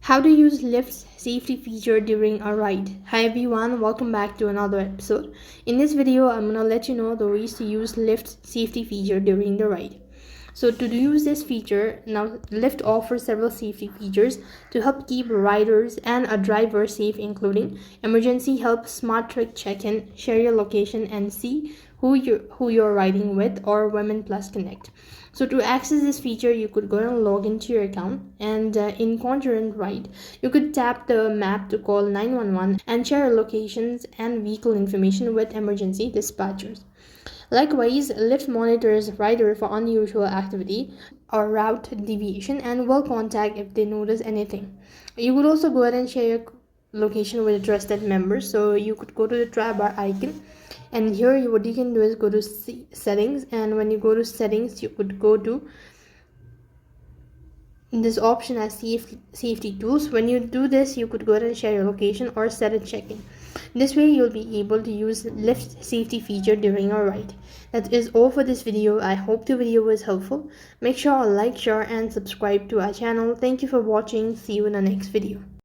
How to use Lyft's safety feature during a ride. Hi everyone, welcome back to another episode. In this video, I'm gonna let you know the ways to use Lyft's safety feature during the ride. So to use this feature, now Lyft offers several safety features to help keep riders and a driver safe, including emergency help, smart trick check-in, share your location, and see who you're riding with, or Women Plus Connect. So to access this feature, you could go and log into your account, and in Conjurant Ride, you could tap the map to call 911 and share locations and vehicle information with emergency dispatchers. Likewise, Lyft monitors rider for unusual activity or route deviation and will contact if they notice anything. You could also go ahead and share your location with a trusted member. So you could go to the try bar icon, and here what you can do is go to settings, and when you go to settings, you could go to this option as safety tools. When you do this, you could go ahead and share your location or set a check-in. This way you'll be able to use Lyft safety feature during a ride. That is all for this video. I hope the video was helpful. Make sure to like, share and subscribe to our channel. Thank you for watching. See you in the next video.